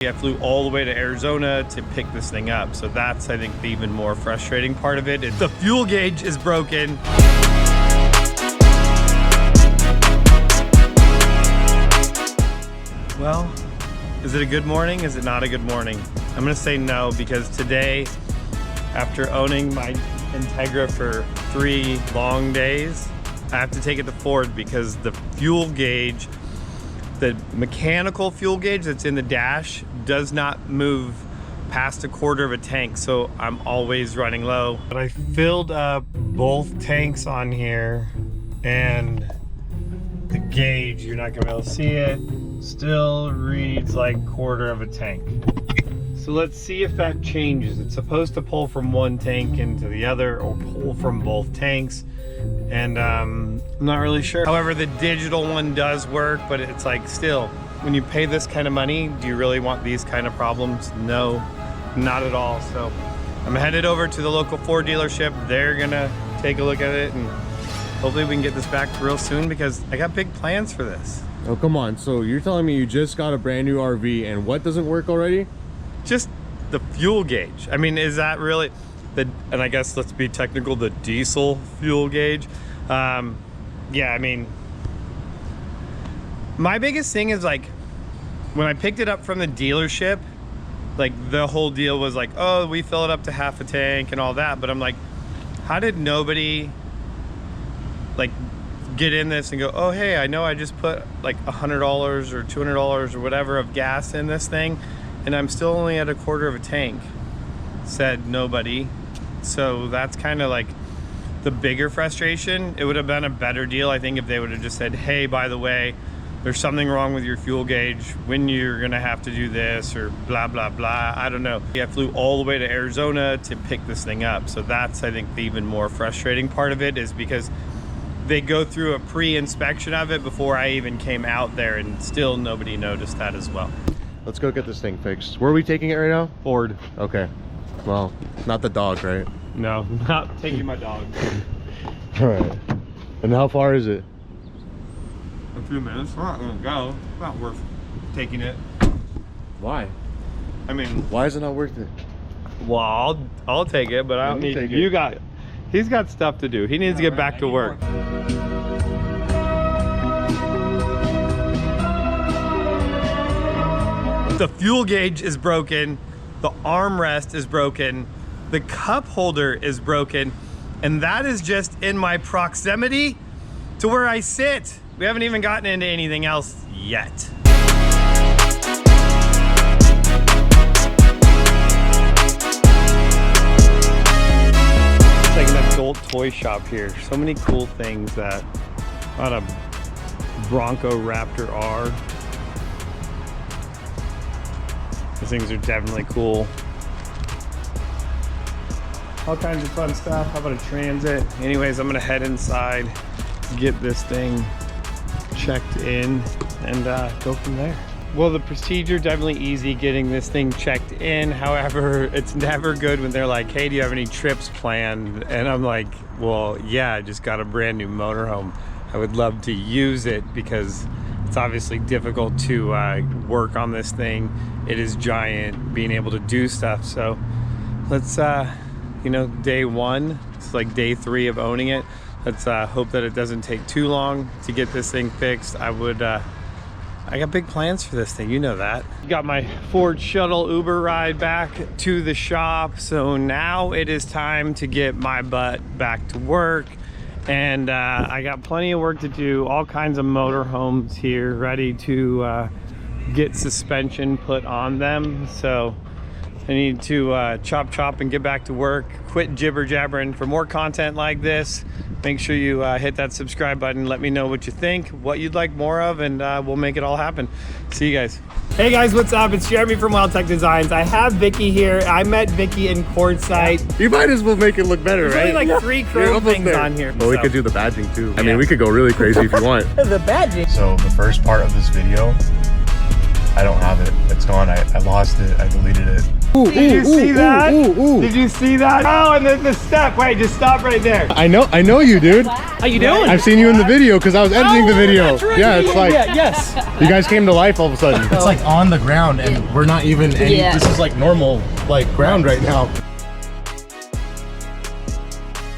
I flew all the way to Arizona to pick this thing up. So that's, I think, the even more frustrating part of it. The fuel gauge is broken. Well, is it a good morning? Is it not a good morning? I'm gonna say no, because today, after owning my Integra for 3 long days, I have to take it to Ford because the fuel gauge, the mechanical fuel gauge that's in the dash, does not move past 1/4 of a tank, so I'm always running low. But I filled up both tanks on here, and the gauge, you're not gonna be able to see it, still reads like 1/4 of a tank. So let's see if that changes. It's supposed to pull from one tank into the other, or pull from both tanks, and I'm not really sure. However, the digital one does work, but it's like, still, when you pay this kind of money, do you really want these kind of problems? No, not at all. So I'm headed over to the local Ford dealership. They're gonna take a look at it, and hopefully we can get this back real soon, because I got big plans for this. Oh, come on. So you're telling me you just got a brand new RV and what doesn't work already? Just the fuel gauge. I mean, is that really and I guess, let's be technical, the diesel fuel gauge? Yeah, I mean, my biggest thing is, like, when I picked it up from the dealership, like, the whole deal was like, oh, we fill it up to half a tank and all that. But I'm like, how did nobody, like, get in this and go, oh, hey, I know I just put like $100 or $200 or whatever of gas in this thing, and I'm still only at 1/4 of a tank? Said nobody. So that's kind of like the bigger frustration. It would have been a better deal, I think, if they would have just said, hey, by the way, there's something wrong with your fuel gauge, when you're gonna have to do this, or blah, blah, blah. I don't know. I flew all the way to Arizona to pick this thing up. So that's, I think, the even more frustrating part of it, is because they go through a pre-inspection of it before I even came out there, and still nobody noticed that as well. Let's go get this thing fixed. Where are we taking it right now? Ford. Okay. Well, not the dog, right? No, not taking my dog. All right. And how far is it? A few minutes. We're not gonna go. It's not worth taking it. Why? I mean, why is it not worth it? well, I'll take it, but I don't need it. You got it. He's got stuff to do. He needs to get back to work. The fuel gauge is broken. The armrest is broken. The cup holder is broken. And that is just in my proximity to where I sit. We haven't even gotten into anything else yet. It's like an adult toy shop here. So many cool things. That on a Bronco Raptor R. These things are definitely cool. All kinds of fun stuff. How about a Transit? Anyways, I'm gonna head inside, get this thing checked in, and go from there. Well, the procedure, definitely easy getting this thing checked in. However, it's never good when they're like, hey, do you have any trips planned? And I'm like, well, yeah, I just got a brand new motorhome. I would love to use it, because it's obviously difficult to work on this thing. It is giant, being able to do stuff. So let's, you know, day 1, it's like day 3 of owning it. Let's hope that it doesn't take too long to get this thing fixed. I got big plans for this thing, you know that. Got my Ford shuttle Uber ride back to the shop. So now it is time to get my butt back to work. And I got plenty of work to do, all kinds of motorhomes here ready to get suspension put on them. So I need to chop and get back to work, quit jibber jabbering. For more content like this, make sure you hit that subscribe button. Let me know what you think, what you'd like more of, and we'll make it all happen. See you guys. Hey guys, what's up? It's Jeremy from Weldtec Designs. I have Vicky here. I met Vicky in Quartzsite. You might as well make it look better, right? There's only like 3 chrome things on here. Well, we could do the badging too. I mean, we could go really crazy if you want. The badging. So the first part of this video, I don't have it. It's gone. I lost lost it. I deleted it. Did you see that? Did you see that? Oh, and then the step. Wait, just stop right there. I know you, dude. How you doing? I've seen you in the video because I was editing the video. That's right. Yeah, it's like yes. you guys came to life all of a sudden. It's like on the ground, and we're not even. This is like normal, like ground right now.